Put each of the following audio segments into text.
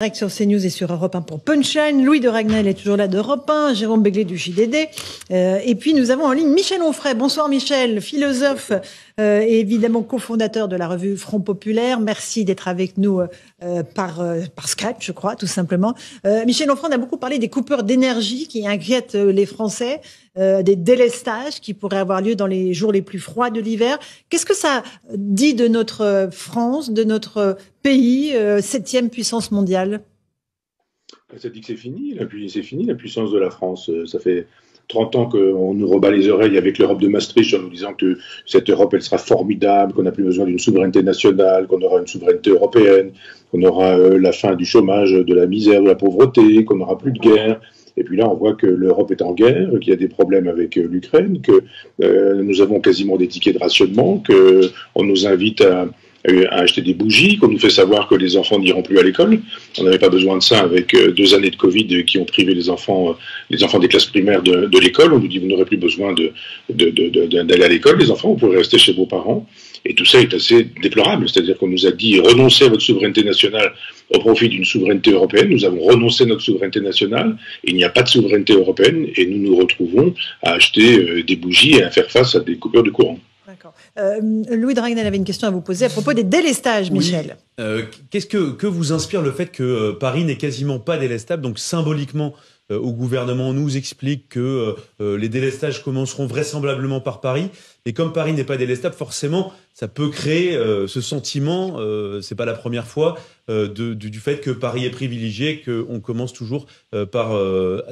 Direct sur CNews et sur Europe 1 pour Punchline. Louis de Ragnel est toujours là d'Europe 1, Jérôme Béglé du JDD. Et puis nous avons en ligne Michel Onfray. Bonsoir Michel, philosophe et évidemment cofondateur de la revue Front Populaire. Merci d'être avec nous par Skype, je crois, tout simplement. Michel Onfray, on a beaucoup parlé des coupures d'énergie qui inquiètent les Français, des délestages qui pourraient avoir lieu dans les jours les plus froids de l'hiver. Qu'est-ce que ça dit de notre France, de notre pays, 7e puissance mondiale? Ça dit que c'est fini, la puissance de la France. Ça fait 30 ans qu'on nous rebat les oreilles avec l'Europe de Maastricht en nous disant que cette Europe, elle sera formidable, qu'on n'a plus besoin d'une souveraineté nationale, qu'on aura une souveraineté européenne, qu'on aura la fin du chômage, de la misère, de la pauvreté, qu'on n'aura plus de guerre. Et puis là, on voit que l'Europe est en guerre, qu'il y a des problèmes avec l'Ukraine, que nous avons quasiment des tickets de rationnement, qu'on nous invite à acheter des bougies, qu'on nous fait savoir que les enfants n'iront plus à l'école. On n'avait pas besoin de ça avec 2 années de Covid qui ont privé les enfants des classes primaires de l'école. On nous dit vous n'aurez plus besoin d'aller à l'école, les enfants, vous pourrez rester chez vos parents. Et tout ça est assez déplorable, c'est-à-dire qu'on nous a dit renoncez à votre souveraineté nationale au profit d'une souveraineté européenne. Nous avons renoncé à notre souveraineté nationale, il n'y a pas de souveraineté européenne et nous nous retrouvons à acheter des bougies et à faire face à des coupures de courant. D'accord. Louis de Ragnel avait une question à vous poser à propos des délestages, Michel. Oui. Qu'est-ce que vous inspire le fait que Paris n'est quasiment pas délestable? Donc symboliquement, au gouvernement, on nous explique que les délestages commenceront vraisemblablement par Paris. Et comme Paris n'est pas délestable, forcément, ça peut créer ce sentiment, c'est pas la première fois, du fait que Paris est privilégié, qu'on commence toujours par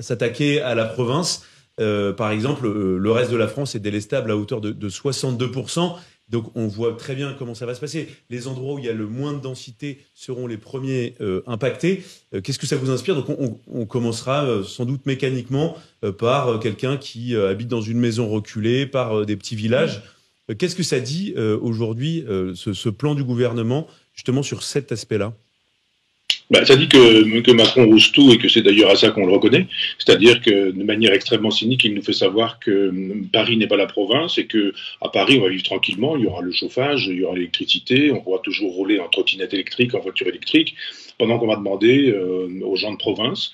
s'attaquer à la province. Par exemple, le reste de la France est délestable à hauteur de 62%. Donc on voit très bien comment ça va se passer. Les endroits où il y a le moins de densité seront les premiers impactés. Qu'est-ce que ça vous inspire? Donc on commencera sans doute mécaniquement par quelqu'un qui habite dans une maison reculée, par des petits villages. Qu'est-ce que ça dit aujourd'hui, ce plan du gouvernement, justement sur cet aspect-là? Ça dit que Macron rose tout et que c'est d'ailleurs à ça qu'on le reconnaît, c'est-à-dire que de manière extrêmement cynique, il nous fait savoir que Paris n'est pas la province et que à Paris on va vivre tranquillement, il y aura le chauffage, il y aura l'électricité, on pourra toujours rouler en trottinette électrique, en voiture électrique, pendant qu'on va demander aux gens de province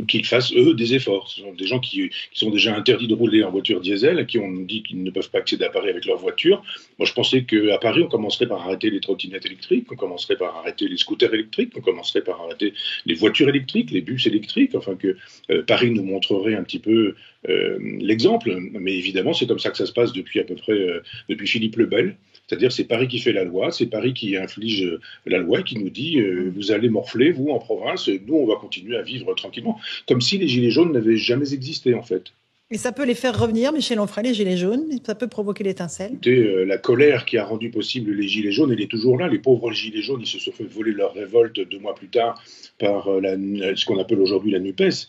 qu'ils fassent eux des efforts. Ce sont des gens qui sont déjà interdits de rouler en voiture diesel, à qui on dit qu'ils ne peuvent pas accéder à Paris avec leur voiture. Moi je pensais qu'à Paris on commencerait par arrêter les trottinettes électriques, on commencerait par arrêter les scooters électriques, on commencerait par arrêter les voitures électriques, les bus électriques, enfin que Paris nous montrerait un petit peu l'exemple. Mais évidemment c'est comme ça que ça se passe depuis à peu près depuis Philippe le Bel. C'est-à-dire c'est Paris qui fait la loi, c'est Paris qui inflige la loi et qui nous dit vous allez morfler, vous, en province, nous, on va continuer à vivre tranquillement. Comme si les Gilets jaunes n'avaient jamais existé, en fait. Et ça peut les faire revenir, Michel Onfray, les Gilets jaunes? Ça peut provoquer l'étincelle? La colère qui a rendu possible les Gilets jaunes, elle est toujours là. Les pauvres Gilets jaunes, ils se sont fait voler leur révolte 2 mois plus tard par ce qu'on appelle aujourd'hui la NUPES.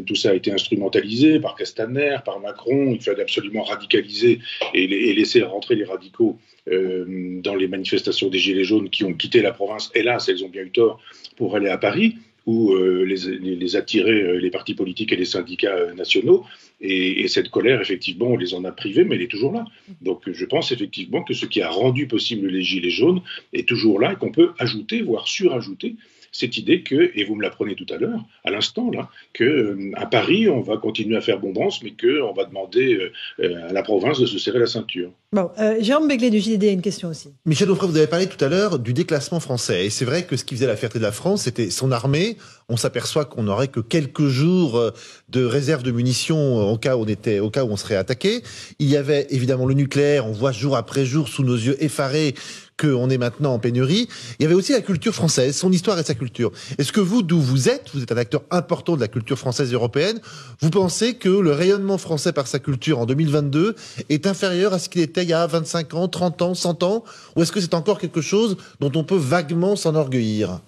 Tout ça a été instrumentalisé par Castaner, par Macron. Il fallait absolument radicaliser et laisser rentrer les radicaux dans les manifestations des Gilets jaunes qui ont quitté la province. Hélas, elles ont bien eu tort pour aller à Paris, où les attirer les partis politiques et les syndicats nationaux. Et cette colère, effectivement, on les en a privés, mais elle est toujours là. Donc je pense effectivement que ce qui a rendu possible les Gilets jaunes est toujours là et qu'on peut ajouter, voire surajouter, cette idée que, et vous me l'apprenez tout à l'heure, à l'instant là, qu'à Paris, on va continuer à faire bombance, mais qu'on va demander à la province de se serrer la ceinture. Bon, Jérôme Béglé du JDD a une question aussi. Michel Onfray, vous avez parlé tout à l'heure du déclassement français. Et c'est vrai que ce qui faisait la fierté de la France, c'était son armée. On s'aperçoit qu'on n'aurait que quelques jours de réserve de munitions au cas où on serait attaqué. Il y avait évidemment le nucléaire. On voit jour après jour sous nos yeux effarés qu'on est maintenant en pénurie. Il y avait aussi la culture française, son histoire et sa culture. Est-ce que vous, d'où vous êtes un acteur important de la culture française et européenne, vous pensez que le rayonnement français par sa culture en 2022 est inférieur à ce qu'il était il y a 25 ans, 30 ans, 100 ans? Ou est-ce que c'est encore quelque chose dont on peut vaguement s'enorgueillir?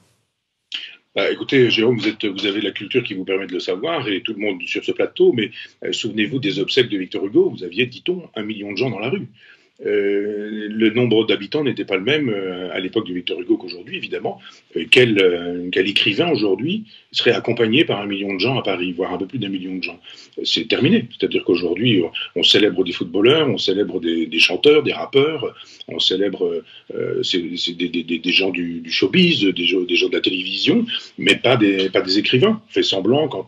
Écoutez, Jérôme, vous avez la culture qui vous permet de le savoir, et tout le monde sur ce plateau, mais souvenez-vous des obsèques de Victor Hugo, vous aviez, dit-on, 1 million de gens dans la rue. le nombre d'habitants n'était pas le même à l'époque de Victor Hugo qu'aujourd'hui, évidemment. Quel écrivain aujourd'hui serait accompagné par 1 million de gens à Paris, voire un peu plus d'1 million de gens? C'est terminé. C'est-à-dire qu'aujourd'hui, on célèbre des footballeurs, on célèbre des chanteurs, des rappeurs, on célèbre des gens du showbiz, des gens de la télévision, mais pas des écrivains. On fait semblant, quand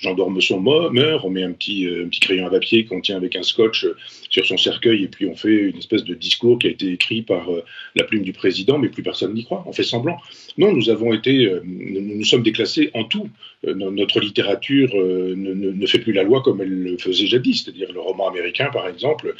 Jean d'Ormesson meurt, on met un petit crayon à papier qu'on tient avec un scotch sur son cercueil, et puis on fait une espèce de discours qui a été écrit par la plume du président, mais plus personne n'y croit. On fait semblant. Non, nous sommes déclassés en tout. Notre littérature ne fait plus la loi comme elle le faisait jadis. C'est-à-dire le roman américain, par exemple,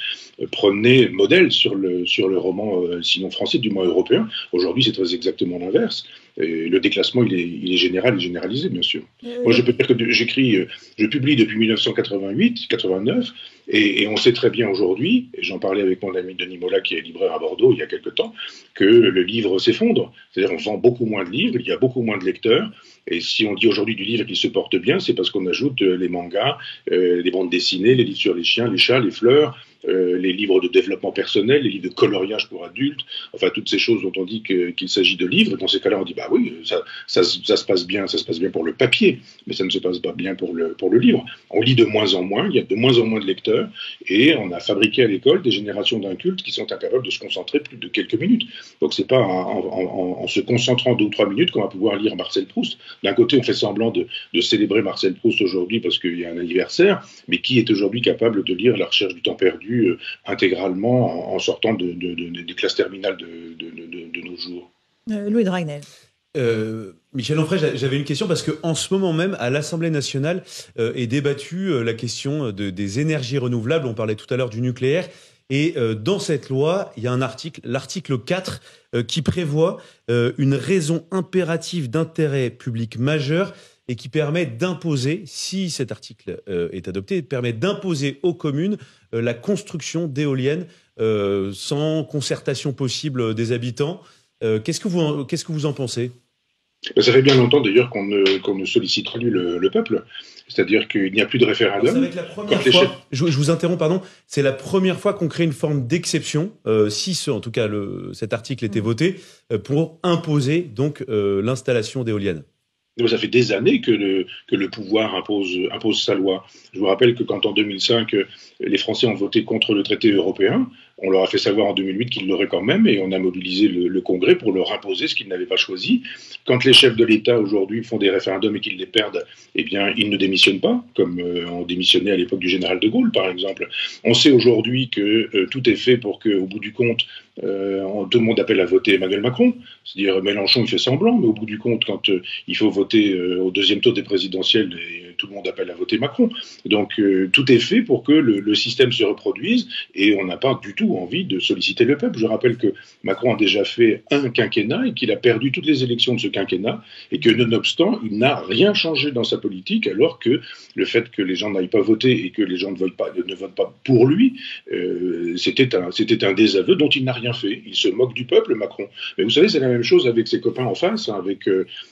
prenait modèle sur le roman, sinon français, du moins européen. Aujourd'hui, c'est très exactement l'inverse. Et le déclassement, il est général et généralisé, bien sûr. Moi, je peux dire que je publie depuis 1988-89, et on sait très bien aujourd'hui, et j'en parlais avec mon ami Denis Mola, qui est libraire à Bordeaux il y a quelque temps, que le livre s'effondre. C'est-à-dire on vend beaucoup moins de livres, il y a beaucoup moins de lecteurs, et si on dit aujourd'hui du livre qu'il se porte bien, c'est parce qu'on ajoute les mangas, les bandes dessinées, les livres sur les chiens, les chats, les fleurs, les livres de développement personnel, les livres de coloriage pour adultes, enfin toutes ces choses dont on dit qu'il s'agit de livres. Dans ces cas-là, on dit bah oui, ça se passe bien pour le papier, mais ça ne se passe pas bien pour le livre. On lit de moins en moins, il y a de moins en moins de lecteurs, et on a fabriqué à l'école des générations d'incultes qui sont incapables de se concentrer plus de quelques minutes. Donc c'est pas en se concentrant 2 ou 3 minutes qu'on va pouvoir lire Marcel Proust. D'un côté, on fait semblant de célébrer Marcel Proust aujourd'hui parce qu'il y a un anniversaire, mais qui est aujourd'hui capable de lire La Recherche du temps perdu intégralement en sortant des classes terminales de nos jours? Louis de Ragnel. Michel Onfray, j'avais une question parce qu'en ce moment même, à l'Assemblée nationale, est débattue la question des énergies renouvelables. On parlait tout à l'heure du nucléaire. Et dans cette loi, il y a un article, l'article 4, qui prévoit une raison impérative d'intérêt public majeur et qui permet d'imposer, si cet article est adopté, permet d'imposer aux communes la construction d'éoliennes sans concertation possible des habitants. Qu'est-ce que vous en pensez? Ça fait bien longtemps d'ailleurs qu'on ne sollicite plus le peuple. C'est-à-dire qu'il n'y a plus de référendum. Ça va être la première fois, je vous interromps, pardon, c'est la première fois qu'on crée une forme d'exception, si en tout cas cet article était voté, pour imposer donc l'installation d'éoliennes. Ça fait des années que le pouvoir impose sa loi. Je vous rappelle que quand en 2005, les Français ont voté contre le traité européen, on leur a fait savoir en 2008 qu'ils l'auraient quand même, et on a mobilisé le Congrès pour leur imposer ce qu'ils n'avaient pas choisi. Quand les chefs de l'État aujourd'hui font des référendums et qu'ils les perdent, eh bien, ils ne démissionnent pas, comme on démissionnait à l'époque du général de Gaulle, par exemple. On sait aujourd'hui que tout est fait pour qu'au bout du compte, tout le monde appelle à voter Emmanuel Macron. C'est-à-dire Mélenchon, il fait semblant, mais au bout du compte, quand il faut voter au 2e tour des présidentielles, tout le monde appelle à voter Macron. Donc tout est fait pour que le système se reproduise, et on n'a pas du tout envie de solliciter le peuple. Je rappelle que Macron a déjà fait un quinquennat et qu'il a perdu toutes les élections de ce quinquennat, et que nonobstant, il n'a rien changé dans sa politique, alors que le fait que les gens n'aillent pas voter et que les gens ne votent pas pour lui, c'était un désaveu dont il n'a rien fait. Il se moque du peuple, Macron. Mais vous savez, c'est la même chose avec ses copains en face, hein,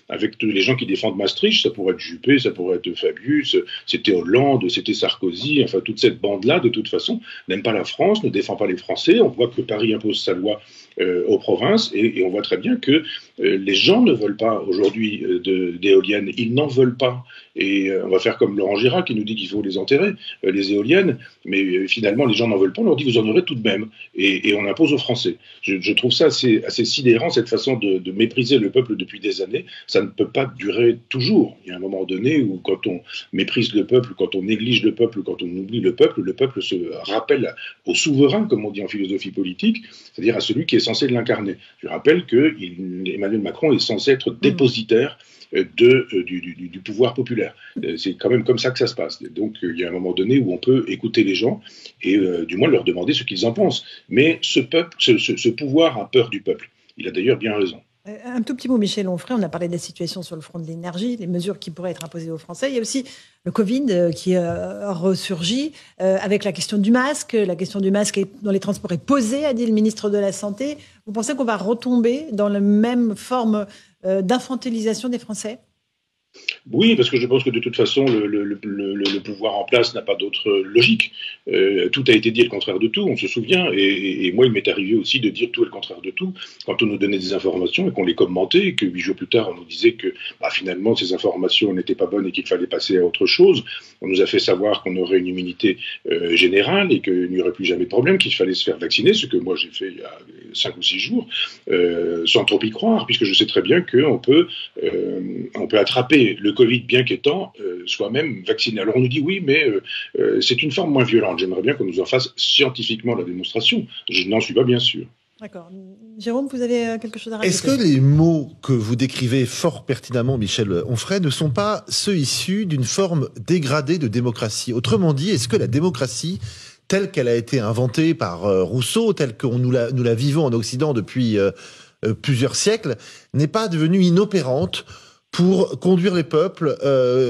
avec tous les gens qui défendent Maastricht. Ça pourrait être Juppé, ça pourrait être Fabius, c'était Hollande, c'était Sarkozy, enfin toute cette bande-là, de toute façon, n'aime pas la France, ne défend pas les Français. On voit que Paris impose sa loi aux provinces, et on voit très bien que les gens ne veulent pas aujourd'hui d'éoliennes. Ils n'en veulent pas. Et on va faire comme Laurent Gérard qui nous dit qu'il faut les enterrer, les éoliennes, mais finalement les gens n'en veulent pas. On leur dit vous en aurez tout de même, et on impose aux Français. Je trouve ça assez sidérant, cette façon de mépriser le peuple depuis des années. Ça ne peut pas durer toujours. Il y a un moment donné où, quand on méprise le peuple, quand on néglige le peuple, quand on oublie le peuple se rappelle au souverain, comme on dit en philosophie politique, c'est-à-dire à celui qui est censé l'incarner. Je rappelle que Emmanuel Macron est censé être dépositaire du pouvoir populaire. C'est quand même comme ça que ça se passe. Donc il y a un moment donné où on peut écouter les gens et du moins leur demander ce qu'ils en pensent. Mais ce pouvoir a peur du peuple. Il a d'ailleurs bien raison. Un tout petit mot, Michel Onfray, on a parlé de la situation sur le front de l'énergie, les mesures qui pourraient être imposées aux Français. Il y a aussi le Covid qui ressurgit avec la question du masque. La question du masque dans les transports est posée, a dit le ministre de la Santé. Vous pensez qu'on va retomber dans la même forme d'infantilisation des Français ? Oui, parce que je pense que de toute façon, le pouvoir en place n'a pas d'autre logique. Tout a été dit et le contraire de tout, on se souvient. Et moi, il m'est arrivé aussi de dire tout et le contraire de tout quand on nous donnait des informations et qu'on les commentait, et que 8 jours plus tard, on nous disait que finalement, ces informations n'étaient pas bonnes et qu'il fallait passer à autre chose. On nous a fait savoir qu'on aurait une immunité générale et qu'il n'y aurait plus jamais de problème, qu'il fallait se faire vacciner, ce que moi j'ai fait il y a 5 ou 6 jours, sans trop y croire, puisque je sais très bien qu'on peut attraper le Covid bien qu'étant soi-même vacciné. Alors on nous dit oui, mais c'est une forme moins violente. J'aimerais bien qu'on nous en fasse scientifiquement la démonstration. Je n'en suis pas bien sûr. D'accord. Jérôme, vous avez quelque chose à rajouter? Est-ce que les mots que vous décrivez fort pertinemment, Michel Onfray, ne sont pas ceux issus d'une forme dégradée de démocratie? Autrement dit, est-ce que la démocratie, telle qu'elle a été inventée par Rousseau, telle que nous la vivons en Occident depuis plusieurs siècles, n'est pas devenue inopérante pour conduire les peuples,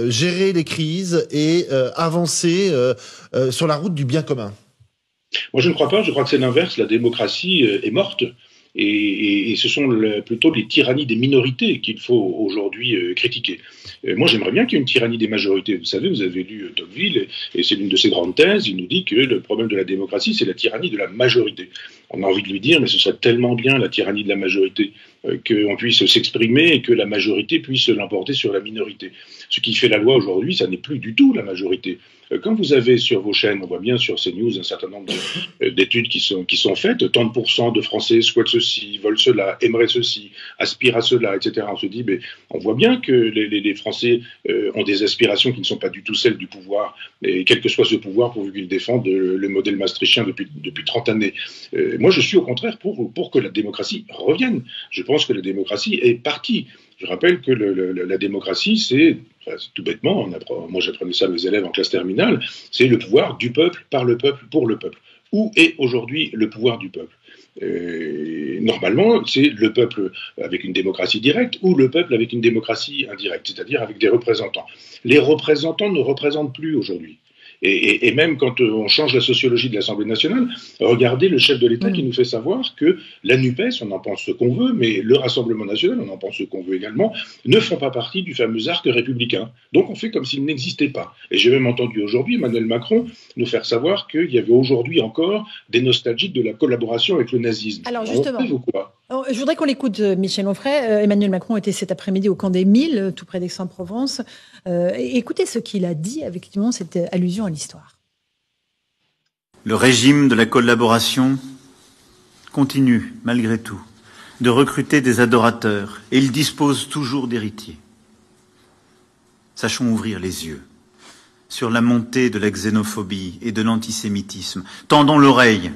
gérer les crises et avancer sur la route du bien commun? Moi, je ne crois pas. Je crois que c'est l'inverse. La démocratie est morte. Et ce sont plutôt les tyrannies des minorités qu'il faut aujourd'hui critiquer. Moi, j'aimerais bien qu'il y ait une tyrannie des majorités. Vous savez, vous avez lu Tocqueville, et c'est l'une de ses grandes thèses. Il nous dit que le problème de la démocratie, c'est la tyrannie de la majorité. On a envie de lui dire, mais ce serait tellement bien, la tyrannie de la majorité, qu'on puisse s'exprimer et que la majorité puisse l'emporter sur la minorité. Ce qui fait la loi aujourd'hui, ça n'est plus du tout la majorité. Quand vous avez sur vos chaînes, on voit bien sur CNews un certain nombre d'études qui sont faites, tant de pourcents de Français souhaitent ceci, veulent cela, aimeraient ceci, aspirent à cela, etc. On se dit, mais on voit bien que les Français ont des aspirations qui ne sont pas du tout celles du pouvoir, et quel que soit ce pouvoir, pourvu qu'ils défendent le modèle maastrichtien depuis 30 années. Moi, je suis au contraire pour que la démocratie revienne. Je pense que la démocratie est partie. Je rappelle que la démocratie, c'est tout bêtement, moi j'apprenais ça à mes élèves en classe terminale, c'est le pouvoir du peuple, par le peuple, pour le peuple. Où est aujourd'hui le pouvoir du peuple ? Normalement, c'est le peuple avec une démocratie directe ou le peuple avec une démocratie indirecte, c'est-à-dire avec des représentants. Les représentants ne représentent plus aujourd'hui. Et même quand on change la sociologie de l'Assemblée nationale, regardez le chef de l'État qui nous fait savoir que la NUPES, on en pense ce qu'on veut, mais le Rassemblement national, on en pense ce qu'on veut également, ne font pas partie du fameux arc républicain. Donc on fait comme s'ils n'existaient pas. Et j'ai même entendu aujourd'hui Emmanuel Macron nous faire savoir qu'il y avait aujourd'hui encore des nostalgiques de la collaboration avec le nazisme. Alors justement, je voudrais qu'on l'écoute, Michel Onfray. Emmanuel Macron était cet après-midi au camp des Milles, tout près d'Aix-en-Provence. Écoutez ce qu'il a dit avec effectivement cette allusion à l'histoire. Le régime de la collaboration continue, malgré tout, de recruter des adorateurs et il dispose toujours d'héritiers. Sachons ouvrir les yeux sur la montée de la xénophobie et de l'antisémitisme. Tendons l'oreille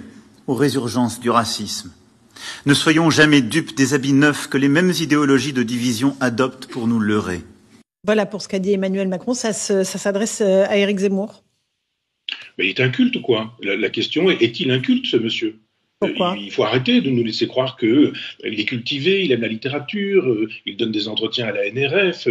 aux résurgences du racisme. Ne soyons jamais dupes des habits neufs que les mêmes idéologies de division adoptent pour nous leurrer. Voilà pour ce qu'a dit Emmanuel Macron. Ça s'adresse à Éric Zemmour. Mais il est inculte, quoi. La question est-il inculte, ce monsieur ? Pourquoi ? Il faut arrêter de nous laisser croire qu'il est cultivé, il aime la littérature, il donne des entretiens à la NRF,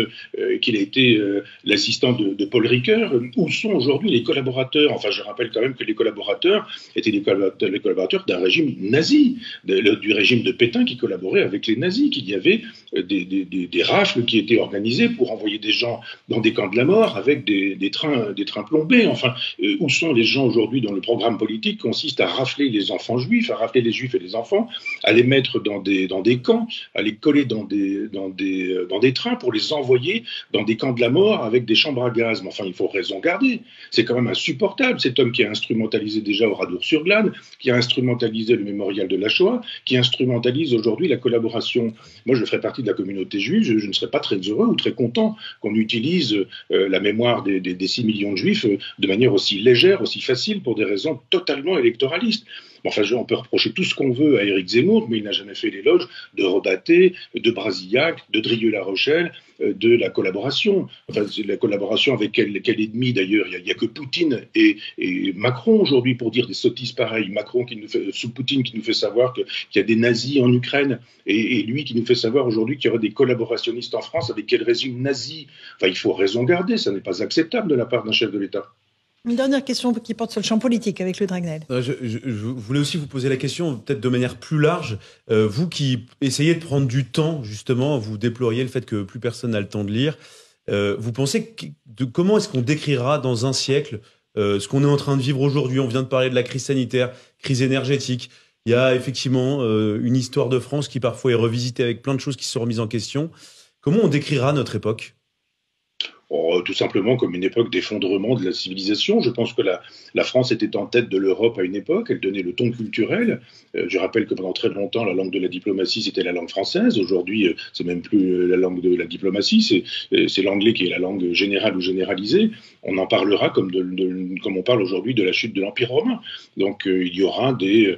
qu'il a été l'assistant de Paul Ricoeur. Où sont aujourd'hui les collaborateurs ? Enfin, je rappelle quand même que les collaborateurs étaient les collaborateurs d'un régime nazi, du régime de Pétain qui collaborait avec les nazis, qu'il y avait des rafles qui étaient organisées pour envoyer des gens dans des camps de la mort avec des trains plombés. Enfin, où sont les gens aujourd'hui dont le programme politique consiste à rafler les enfants juifs, à rafler les juifs et les enfants, à les mettre dans des camps, à les coller dans des trains pour les envoyer dans des camps de la mort avec des chambres à gaz. Mais enfin, il faut raison garder. C'est quand même insupportable, cet homme qui a instrumentalisé déjà Oradour-sur-Glane, qui a instrumentalisé le mémorial de la Shoah, qui instrumentalise aujourd'hui la collaboration. Moi, je ferais partie de la communauté juive, je ne serais pas très heureux ou très content qu'on utilise la mémoire des 6 millions de juifs de manière aussi légère, aussi facile, pour des raisons totalement électoralistes. Enfin, on peut reprocher tout ce qu'on veut à Éric Zemmour, mais il n'a jamais fait l'éloge de Rebatté, de Brasillac, de Drieux-La Rochelle, de la collaboration. Enfin, la collaboration avec quel ennemi d'ailleurs ? Il n'y a que Poutine et Macron aujourd'hui pour dire des sottises pareilles. Poutine qui nous fait savoir qu'il y a des nazis en Ukraine et lui qui nous fait savoir aujourd'hui qu'il y aura des collaborationnistes en France avec quel régime nazi ? Enfin, il faut raison garder, ça n'est pas acceptable de la part d'un chef de l'État. Une dernière question qui porte sur le champ politique avec le Dragnel. Je voulais aussi vous poser la question, peut-être de manière plus large. Vous qui essayez de prendre du temps, justement, vous déploriez le fait que plus personne n'a le temps de lire. Vous pensez comment est-ce qu'on décrira dans un siècle ce qu'on est en train de vivre aujourd'hui? On vient de parler de la crise sanitaire, crise énergétique. Il y a effectivement une histoire de France qui parfois est revisitée avec plein de choses qui sont remises en question. Comment on décrira notre époque? Tout simplement comme une époque d'effondrement de la civilisation. Je pense que la France était en tête de l'Europe à une époque, elle donnait le ton culturel. Je rappelle que pendant très longtemps, la langue de la diplomatie, c'était la langue française. Aujourd'hui, c'est même plus la langue de la diplomatie, c'est l'anglais qui est la langue générale ou généralisée. On en parlera comme on parle aujourd'hui de la chute de l'Empire romain. Donc il y aura des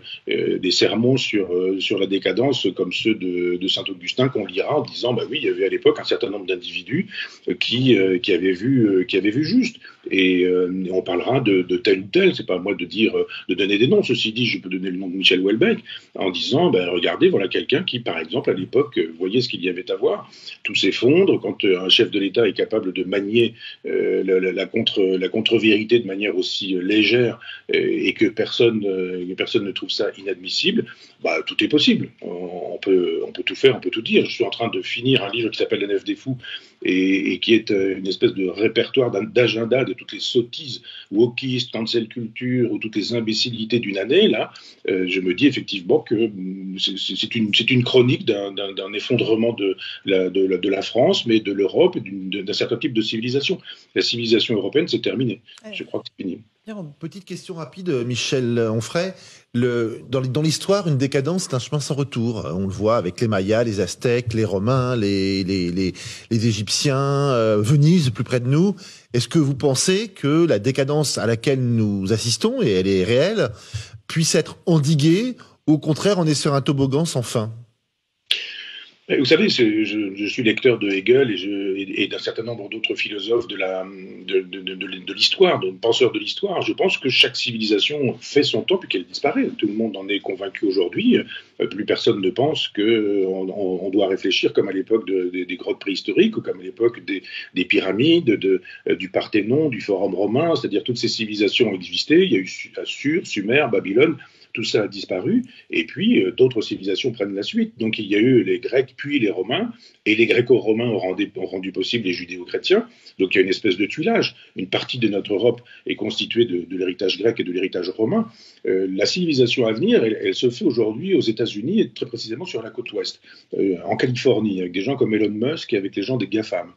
sermons sur la décadence comme ceux de Saint-Augustin qu'on lira en disant, bah oui, il y avait à l'époque un certain nombre d'individus qui avaient vu juste. Et on parlera de tel ou tel. C'est pas à moi de donner des noms. Ceci dit, je peux donner le nom de Michel Houellebecq en disant, ben, regardez, voilà quelqu'un qui, par exemple, à l'époque, voyait ce qu'il y avait à voir. Tout s'effondre quand un chef de l'État est capable de manier la contre-vérité de manière aussi légère et que personne ne trouve ça inadmissible. Bah, tout est possible. On peut tout faire, on peut tout dire. Je suis en train de finir un livre qui s'appelle La Nef des Fous et qui est une espèce de répertoire d'agenda de toutes les sottises wokistes, cancel culture ou toutes les imbécilités d'une année. Là, je me dis effectivement que c'est une chronique d'un effondrement de la France, mais de l'Europe et d'un certain type de civilisation. La civilisation européenne, c'est terminé. Je crois que c'est fini. Petite question rapide, Michel Onfray. Dans l'histoire, une décadence, c'est un chemin sans retour. On le voit avec les Mayas, les Aztèques, les Romains, les Égyptiens, Venise, plus près de nous. Est-ce que vous pensez que la décadence à laquelle nous assistons, et elle est réelle, puisse être endiguée? Au contraire, on est sur un toboggan sans fin. Vous savez, je suis lecteur de Hegel et d'un certain nombre d'autres philosophes de l'histoire, de penseurs de l'histoire. Je pense que chaque civilisation fait son temps puis qu'elle disparaît. Tout le monde en est convaincu aujourd'hui. Plus personne ne pense qu'on doit réfléchir comme à l'époque des grottes préhistoriques ou comme à l'époque des pyramides, du Parthénon, du Forum romain. C'est-à-dire toutes ces civilisations ont existé. Il y a eu Assur, Sumer, Babylone. Tout ça a disparu, et puis d'autres civilisations prennent la suite. Donc il y a eu les Grecs, puis les Romains, et les Gréco-Romains ont rendu possible les Judéo-chrétiens. Donc il y a une espèce de tuilage. Une partie de notre Europe est constituée de l'héritage grec et de l'héritage romain. La civilisation à venir, elle se fait aujourd'hui aux États-Unis, et très précisément sur la côte ouest, en Californie, avec des gens comme Elon Musk et avec les gens des GAFAM.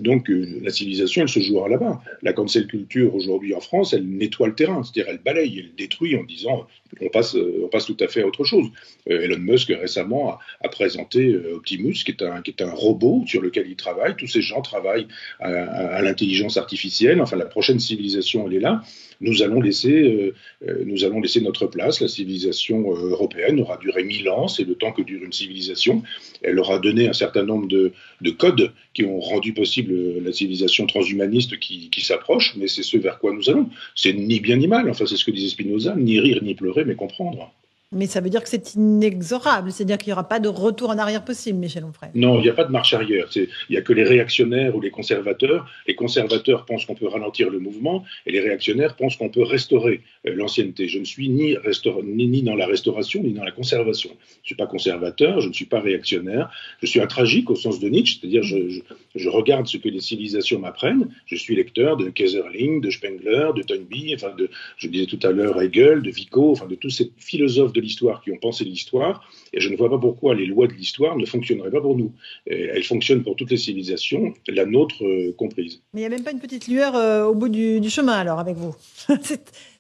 Donc la civilisation, elle se jouera là-bas. La cancel culture aujourd'hui en France, elle nettoie le terrain, c'est-à-dire elle balaye, elle détruit en disant on passe tout à fait à autre chose. Elon Musk récemment a présenté Optimus, qui est un robot sur lequel il travaille. Tous ces gens travaillent à l'intelligence artificielle. Enfin, la prochaine civilisation, elle est là. Nous allons laisser notre place. La civilisation européenne aura duré 1000 ans, c'est le temps que dure une civilisation. Elle aura donné un certain nombre de codes qui ont rendu possible la civilisation transhumaniste qui s'approche, mais c'est ce vers quoi nous allons. C'est ni bien ni mal, enfin c'est ce que disait Spinoza, ni rire ni pleurer, mais comprendre. Mais ça veut dire que c'est inexorable, c'est-à-dire qu'il n'y aura pas de retour en arrière possible, Michel Onfray. Non, il n'y a pas de marche arrière. Il n'y a que les réactionnaires ou les conservateurs. Les conservateurs pensent qu'on peut ralentir le mouvement et les réactionnaires pensent qu'on peut restaurer l'ancienneté. Je ne suis ni dans la restauration ni dans la conservation. Je ne suis pas conservateur, je ne suis pas réactionnaire. Je suis un tragique au sens de Nietzsche, c'est-à-dire je regarde ce que les civilisations m'apprennent. Je suis lecteur de Kaiserling, de Spengler, de Toynbee, enfin je disais tout à l'heure Hegel, de Vico, enfin de tous ces philosophes de l'histoire qui ont pensé l'histoire, et je ne vois pas pourquoi les lois de l'histoire ne fonctionneraient pas pour nous. Elles fonctionnent pour toutes les civilisations, la nôtre comprise. Mais il n'y a même pas une petite lueur au bout du chemin, alors, avec vous.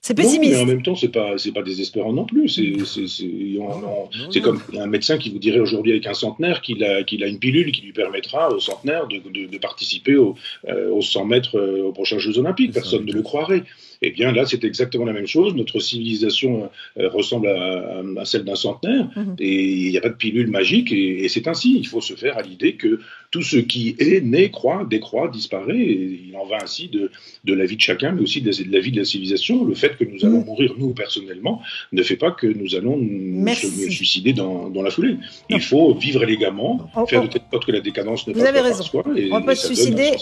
C'est pessimiste. Non, mais en même temps, c'est pas désespérant non plus. C'est comme un médecin qui vous dirait aujourd'hui avec un centenaire qu'il a une pilule qui lui permettra au centenaire de participer aux 100 mètres aux prochains Jeux Olympiques. Personne ne le croirait. Eh bien là, c'est exactement la même chose. Notre civilisation ressemble à celle d'un centenaire et il n'y a pas de pilule magique et c'est ainsi. Il faut se faire à l'idée que tout ce qui est né, décroît, disparaît et il en va ainsi de la vie de chacun, mais aussi de la vie de la civilisation. Le fait fait que nous allons mourir, nous, personnellement, ne fait pas que nous allons nous suicider dans la foulée. Il faut vivre élégamment, faire de telle sorte que la décadence ne passe pas par soi. On ne va pas se suicider.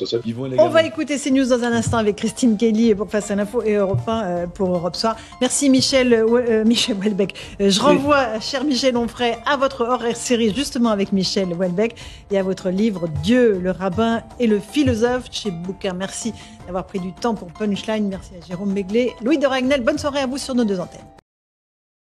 On va écouter CNews dans un instant avec Christine Kelly pour Face à l'info et Europe 1 pour Europe Soir. Merci Michel Houellebecq. Je renvoie, cher Michel Onfray, à votre hors-série justement avec Michel Houellebecq et à votre livre Dieu, le rabbin et le philosophe chez Bouquin. Merci d'avoir pris du temps pour Punchline. Merci à Jérôme Béglé, Louis de Ragnel. Bonne soirée à vous sur nos deux antennes.